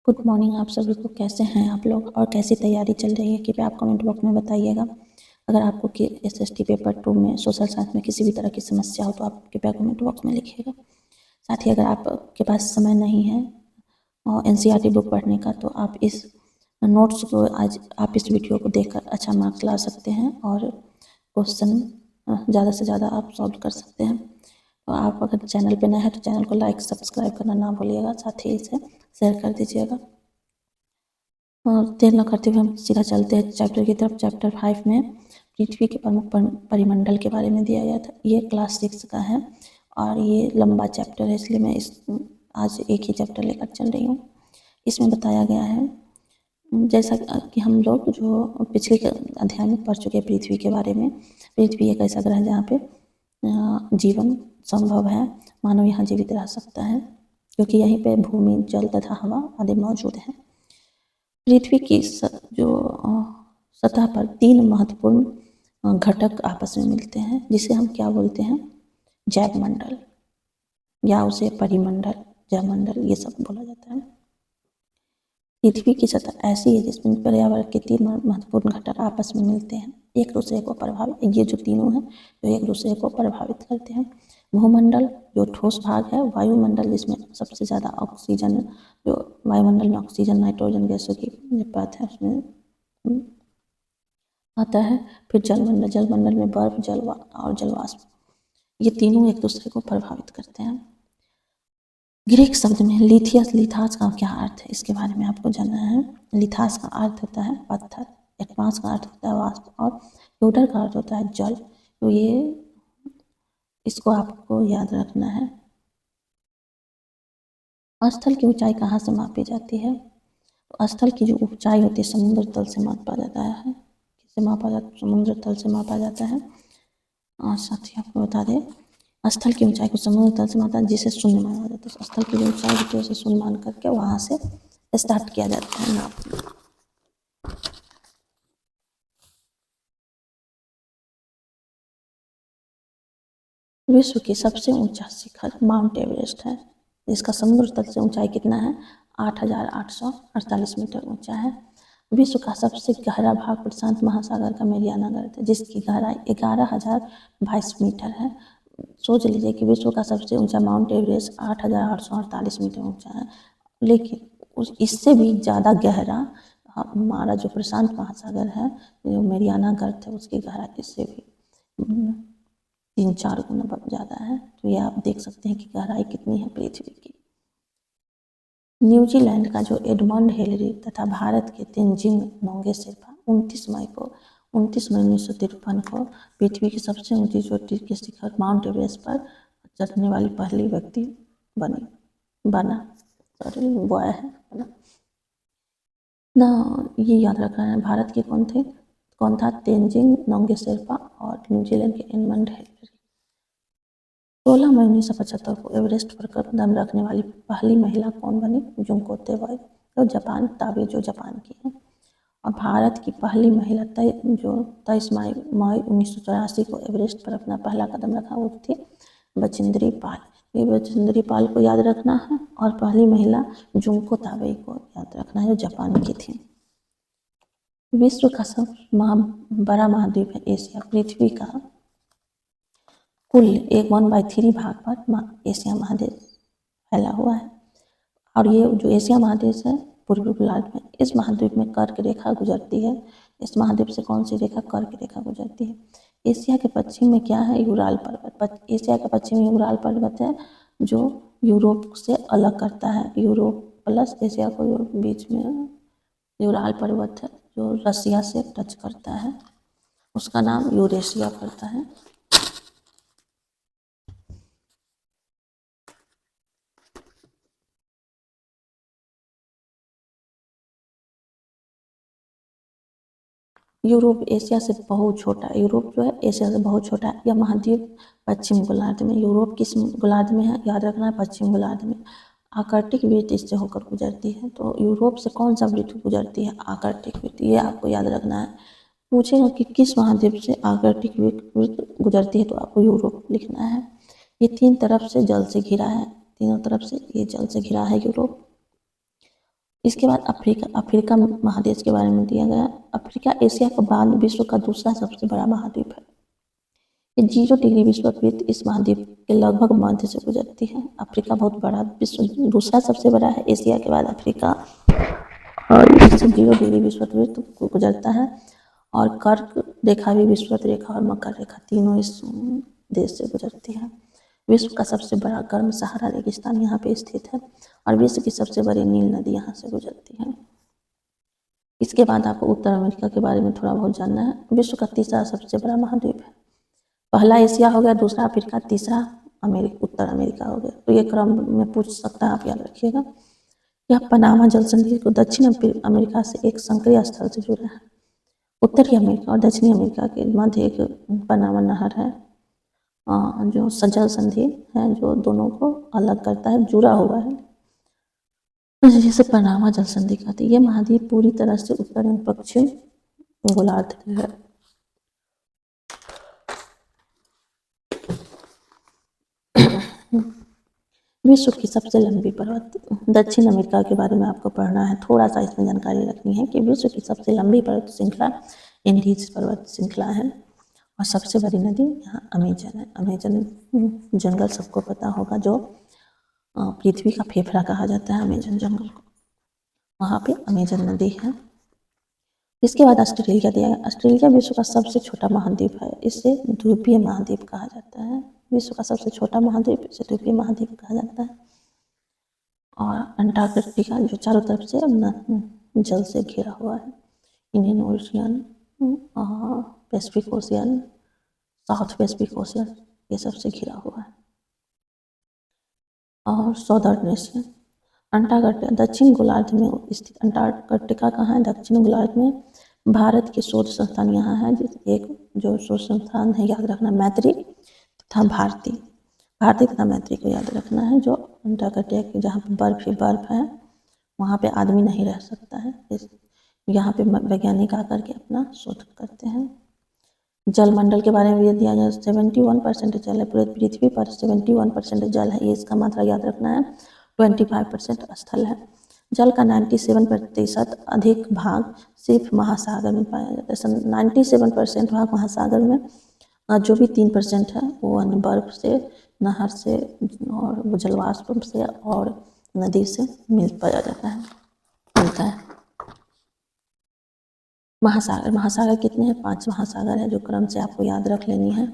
Good morning आप सभी को। कैसे हैं आप लोग और कैसी तैयारी चल रही है कृपया आप कमेंट बॉक्स में बताइएगा। अगर आपको कि SST पेपर 2 में सोशल साइंस में किसी भी तरह की समस्या हो तो आप कृपया कमेंट बॉक्स में लिखिएगा। साथ ही अगर आपके पास समय नहीं है और NCERT बुक पढ़ने का तो आप इस नोट्स को आज आप इस वीडियो को देखकर अच्छा मार्क्स ला सकते हैं और क्वेश्चन ज़्यादा से ज़्यादा आप सॉल्व कर सकते हैं। तो आप अगर चैनल पे नए हैं तो चैनल को लाइक सब्सक्राइब करना ना भूलिएगा, साथ ही इसे शेयर कर दीजिएगा। और देर न करते हुए हम सीधा चलते हैं चैप्टर की तरफ। चैप्टर 5 में पृथ्वी के प्रमुख परिमंडल के बारे में दिया गया था। ये क्लास 6 का है और ये लंबा चैप्टर है, इसलिए मैं आज एक ही चैप्टर लेकर चल रही हूँ। इसमें बताया गया है जैसा कि हम लोग जो पिछले अध्याय में पढ़ चुके हैं पृथ्वी के बारे में। पृथ्वी एक ऐसा ग्रह है जहाँ पे जीवन संभव है, मानव यहाँ जीवित रह सकता है क्योंकि यहीं पे भूमि, जल तथा हवा आदि मौजूद है। पृथ्वी की जो सतह पर 3 महत्वपूर्ण घटक आपस में मिलते हैं जिसे हम क्या बोलते हैं, जैव मंडल या उसे परिमंडल, जैव मंडल ये सब बोला जाता है। पृथ्वी की सतह ऐसी है जिसमें पर्यावरण के 3 महत्वपूर्ण घटक आपस में मिलते हैं, एक दूसरे को प्रभावित, ये जो तीनों हैं जो एक दूसरे को प्रभावित करते हैं। भूमंडल जो ठोस भाग है, वायुमंडल जिसमें सबसे ज़्यादा ऑक्सीजन, जो वायुमंडल में ऑक्सीजन नाइट्रोजन गैसों की निपात है उसमें आता है। फिर जलमंडल, जलमंडल में बर्फ, जल और जलवाष्प, ये तीनों एक दूसरे को प्रभावित करते हैं। ग्रीक शब्द में लिथियस, लिथास का क्या अर्थ है इसके बारे में आपको जानना है। लिथास का अर्थ होता है पत्थर, एक्मास का अर्थ होता है वाष्प और योडर का अर्थ होता है जल। तो ये इसको आपको याद रखना है। स्थल की ऊंचाई कहाँ से मापी जाती है? तो स्थल की जो ऊंचाई होती है समुद्र तल से मापा जाता है। किससे मापा जाता है? समुद्र तल से मापा जाता है। और साथ ही आपको बता दें स्थल की ऊंचाई को समुद्र तल से मापा जिसे शून्य माना जाता है। स्थल की जो ऊंचाई होती है उसे शून्य मान करके वहाँ से स्टार्ट किया जाता है नापना। विश्व की सबसे ऊंचा शिखर माउंट एवरेस्ट है। इसका समुद्र तल से ऊंचाई कितना है? 8,848 मीटर ऊंचा है। विश्व का सबसे गहरा भाग प्रशांत महासागर का मैरियाना गर्त है जिसकी गहराई 11,022 मीटर है। सोच लीजिए कि विश्व का सबसे ऊंचा माउंट एवरेस्ट 8,848 मीटर ऊंचा है, लेकिन इससे भी ज़्यादा गहरा हमारा जो प्रशांत महासागर है, जो मैरियाना गर्त है, उसकी गहराई इससे भी 3-4 गुना ज़्यादा है। तो ये आप देख सकते हैं कि गहराई कितनी है पृथ्वी की। न्यूजीलैंड का जो एडमंड हिलरी तथा भारत के तेंजिंग नोंगे शेरपा 29 मई 1953 को पृथ्वी की सबसे ऊंची चोटी के शिखर माउंट एवरेस्ट पर चढ़ने वाली पहली व्यक्ति बना ना। ये याद रखना है, भारत के कौन था? तेंजिंग नोंगे शेरपा और न्यूजीलैंड के एडमंड हिलरी। 16 मई 1975 को एवरेस्ट पर कदम रखने वाली पहली महिला कौन बनी? जुंको तोबे, जो जापान की है। और भारत की पहली महिला जो 23 मई 1984 को एवरेस्ट पर अपना पहला कदम रखा वो थी बचेंद्री पाल। ये बचेंद्री पाल को याद रखना है। और पहली महिला जुंको ताबे को याद रखना है जो जापान की थी। विश्व का सबसे बड़ा महाद्वीप है एशिया। पृथ्वी का कुल 1/3 भाग पर एशिया महादेश फैला हुआ है। और ये जो एशिया महादेश है पूर्वी गोलार्ध में, इस महाद्वीप में कर्क रेखा गुजरती है। इस महाद्वीप से कौन सी रेखा? कर्क रेखा गुजरती है। एशिया के पश्चिम में क्या है? यूराल पर्वत। एशिया के पश्चिम में यूराल पर्वत है जो यूरोप से अलग करता है। यूरोप प्लस एशिया को बीच में यूराल पर्वत है जो रसिया से टच करता है, उसका नाम यूरेशिया पड़ता है। यूरोप एशिया से बहुत छोटा है। यूरोप जो है एशिया से बहुत छोटा है। यह महाद्वीप पश्चिम गोलार्ध में, यूरोप किस गोलार्ध में है? याद रखना है पश्चिम गोलार्ध में। आर्कटिक वृत्त इससे होकर गुजरती है। तो यूरोप से कौन सा वृत्त गुजरती है? आर्कटिक वृत्त। ये आपको याद रखना है। पूछेगा कि किस महाद्वीप से आर्कटिक वृत्त गुजरती है तो आपको यूरोप लिखना है। ये 3 तरफ से जल से घिरा है, तीनों तरफ से ये जल से घिरा है यूरोप। इसके बाद अफ्रीका महादेश के बारे में दिया गया। अफ्रीका एशिया के बाद विश्व का दूसरा सबसे बड़ा महाद्वीप है। ये 0 डिग्री विषुववृत्त इस महाद्वीप के लगभग मध्य से गुजरती है। अफ्रीका बहुत बड़ा विश्व दूसरा सबसे बड़ा है एशिया के बाद अफ्रीका, और इससे 0 डिग्री विषुववृत्त को गुजरता है। और कर्क रेखा भी विषुवत रेखा और मकर रेखा तीनों इस देश से गुजरती है। विश्व का सबसे बड़ा गर्म सहारा रेगिस्तान यहाँ पे स्थित है, और विश्व की सबसे बड़ी नील नदी यहाँ से गुजरती है। इसके बाद आपको उत्तर अमेरिका के बारे में थोड़ा बहुत जानना है। विश्व का तीसरा सबसे बड़ा महाद्वीप है। पहला एशिया हो गया, दूसरा अफ्रीका, तीसरा उत्तर अमेरिका हो गया। तो ये क्रम में पूछ सकता है, आप याद रखिएगा। यह पनामा जल संधि को दक्षिण अमेरिका से एक संक्रिय स्थल से जुड़ा है। उत्तरी अमेरिका और दक्षिणी अमेरिका के मध्य एक पनामा नहर है, जो जल संधि है जो दोनों को अलग करता है, जुड़ा हुआ है, जिसे पनामा जल संधि कहते हैं। ये महाद्वीप पूरी तरह से उत्तर एवं पश्चिम गोलार्ध है। विश्व की सबसे लंबी पर्वत, दक्षिण अमेरिका के बारे में आपको पढ़ना है, थोड़ा सा इसमें जानकारी रखनी है कि विश्व की सबसे लंबी पर्वत श्रृंखला एंडीज पर्वत श्रृंखला है, और सबसे बड़ी नदी यहाँ अमेजन है। अमेजन जंगल सबको पता होगा, जो पृथ्वी का फेफड़ा कहा जाता है अमेजन जंगल को, वहाँ पे अमेजन नदी है। इसके बाद ऑस्ट्रेलिया दिया है। ऑस्ट्रेलिया विश्व का सबसे छोटा महाद्वीप है, इसे ध्रुवीय महाद्वीप कहा जाता है। विश्व का सबसे छोटा महाद्वीप, इसे ध्रुवीय महाद्वीप कहा जाता है। और अंटार्कटिका जो चारों तरफ से जल से घिरा हुआ है। Indian ocean, Pacific ocean, south Pacific ocean, ये सबसे घिरा हुआ है। और सौदर्न एशिया, अंटार्कटिका दक्षिण गोलार्ध में स्थित अंटार्कटिका कहाँ है? दक्षिण गोलार्ध में। भारत के शोध संस्थान यहाँ है, एक जो शोध संस्थान है, याद रखना, मैत्री तथा भारती तथा मैत्री को याद रखना है। जो अंटार्कटिका जहाँ पर बर्फ ही बर्फ है, वहाँ पे आदमी नहीं रह सकता है। यहाँ पे वैज्ञानिक आकर के अपना शोध करते हैं। जलमंडल के बारे में ये दिया जाए, 71% जल है पूरे पृथ्वी पर, 71% जल है, ये इसका मात्रा याद रखना है। 25% स्थल है। जल का 97% अधिक भाग सिर्फ महासागर में पाया जाता है। 97% भाग महासागर में, जो भी 3% है वो अन्य बर्फ से, नहर से, और जलवाष्प से और नदी से पाया जाता है, मिलता है। महासागर कितने हैं? 5 महासागर है, जो क्रम से आपको याद रख लेनी है।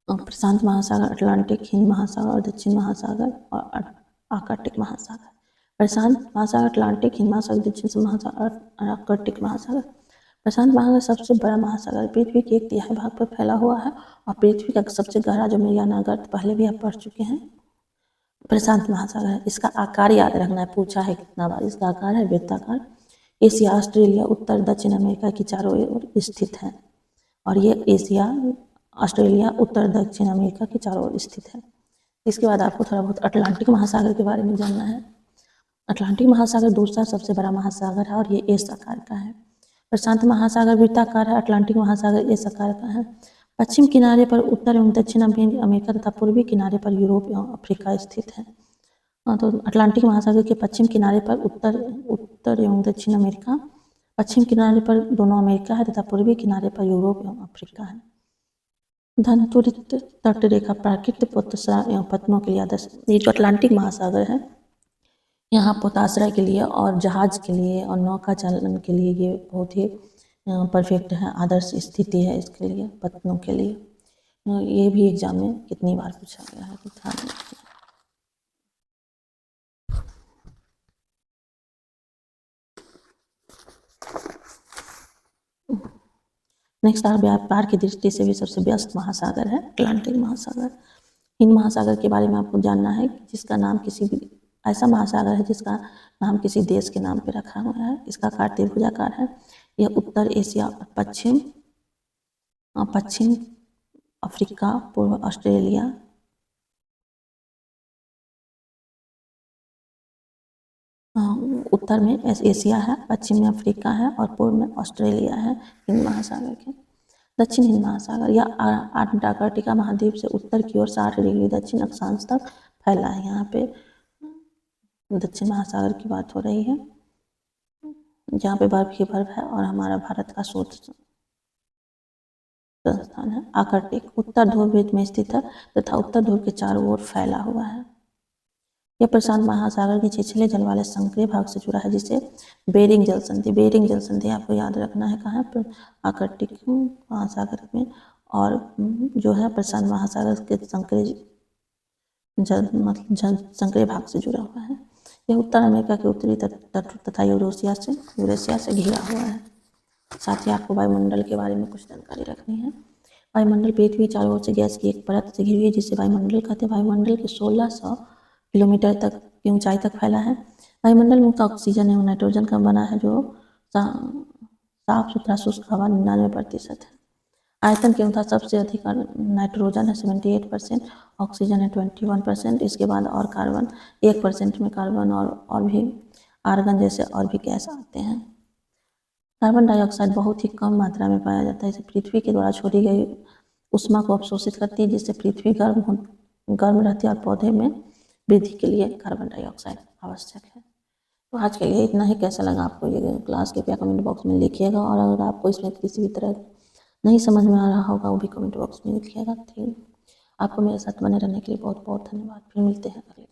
प्रशांत महासागर, अटलांटिक, हिंद महासागर और दक्षिण महासागर, और आर्कटिक महासागर। प्रशांत महासागर, अटलांटिक, हिंद महासागर, दक्षिण महासागर और आर्कटिक महासागर। प्रशांत महासागर सबसे बड़ा महासागर, पृथ्वी के 1/3 भाग पर फैला हुआ है, और पृथ्वी का सबसे गहरा जो मैरियाना गर्त, पहले भी आप पढ़ चुके हैं, प्रशांत महासागर है। इसका आकार याद रखना है, पूछा है कितना बार। इसका आकार है वृत्ताकार। एशिया, ऑस्ट्रेलिया, उत्तर दक्षिण अमेरिका की चारों ओर स्थित है, और ये एशिया, ऑस्ट्रेलिया, उत्तर दक्षिण अमेरिका की चारों ओर स्थित है। इसके बाद आपको थोड़ा बहुत अटलांटिक महासागर के बारे में जानना है। अटलांटिक महासागर दूसरा सबसे बड़ा महासागर है, और ये एस आकार का है। प्रशांत महासागर वृत्ताकार है, अटलांटिक महासागर एस आकार का है। पश्चिम किनारे पर उत्तर एवं दक्षिण अमेरिका तथा पूर्वी किनारे पर यूरोप एवं अफ्रीका स्थित है। तो अटलांटिक महासागर के पश्चिम किनारे पर उत्तर एवं दक्षिण अमेरिका, पश्चिम किनारे पर दोनों अमेरिका है, तथा पूर्वी किनारे पर यूरोप एवं अफ्रीका है। धनतुरित तट रेखा प्राकृतिक पोताश्रय एवं पत्तनों के लिए आदर्श। ये जो अटलांटिक महासागर है, यहाँ पोताश्रय के लिए और जहाज के लिए और नौका चालन के लिए ये बहुत ही परफेक्ट है, आदर्श स्थिति है इसके लिए, पत्तनों के लिए। ये भी एग्जाम में कितनी बार पूछा गया है, तो ध्यान रखिए। नेक्स्ट, व्यापार की दृष्टि से भी सबसे व्यस्त महासागर है अटलांटिक महासागर। हिंद महासागर के बारे में आपको जानना है, जिसका नाम किसी भी ऐसा महासागर है जिसका नाम किसी देश के नाम पे रखा हुआ है। इसका आकार त्रिभुजाकार है। यह उत्तर एशिया, पश्चिम अफ्रीका, पूर्व ऑस्ट्रेलिया, उत्तर में एशिया है, पश्चिम में अफ्रीका है, और पूर्व में ऑस्ट्रेलिया है हिंद महासागर के। दक्षिण हिंद महासागर, यह अंटार्कटिका महाद्वीप से उत्तर की ओर 60 डिग्री दक्षिण अक्षांश तक फैला है। यहाँ पे दक्षिण महासागर की बात हो रही है, जहाँ पे बर्फ ही बर्फ है और हमारा भारत का शोध संस्थान है। आर्कटिक उत्तर ध्रुव में स्थित है तथा उत्तर ध्रुव के चारों ओर फैला हुआ है। यह प्रशांत महासागर के छिछले जल वाले संकरे भाग से जुड़ा है, जिसे बेरिंग जल संधि, बेरिंग जल संधि आपको याद रखना है कहाँ पर, आर्कटिक महासागर में, और जो है प्रशांत महासागर के संकरे जल मतलब संकरे भाग से जुड़ा हुआ है। यह उत्तर अमेरिका के उत्तरी तट तथा यूरेशिया से घिरा हुआ है। साथ ही आपको वायुमंडल के बारे में कुछ जानकारी रखनी है। वायुमंडल पृथ्वी चारों ओर से गैस की एक परत से घिरी हुई है, जिसे वायुमंडल कहते हैं। वायुमंडल के 1600 किलोमीटर तक की ऊंचाई तक फैला है। वायुमंडल मुक्त ऑक्सीजन एवं नाइट्रोजन का बना है, जो साफ सुथरा शुष्क हवा 99% है। आयतन के अनुसार सबसे अधिक नाइट्रोजन है 78%, ऑक्सीजन है 21%, इसके बाद और कार्बन 1% में कार्बन और भी आर्गन जैसे और भी गैस आते हैं। कार्बन डाइऑक्साइड बहुत ही कम मात्रा में पाया जाता है। इसे पृथ्वी के द्वारा छोड़ी गई उष्मा को अवशोषित करती है, जिससे पृथ्वी गर्म रहती है और पौधे में वृद्धि के लिए कार्बन डाइऑक्साइड आवश्यक है। तो आज के लिए इतना ही। कैसा लगा आपको ये क्लास, कृपया कमेंट बॉक्स में लिखिएगा, और अगर आपको इसमें किसी भी तरह नहीं समझ में आ रहा होगा वो भी कमेंट बॉक्स में लिखिएगा। ठीक, आपको मेरे साथ बने रहने के लिए बहुत बहुत धन्यवाद। फिर मिलते हैं अगले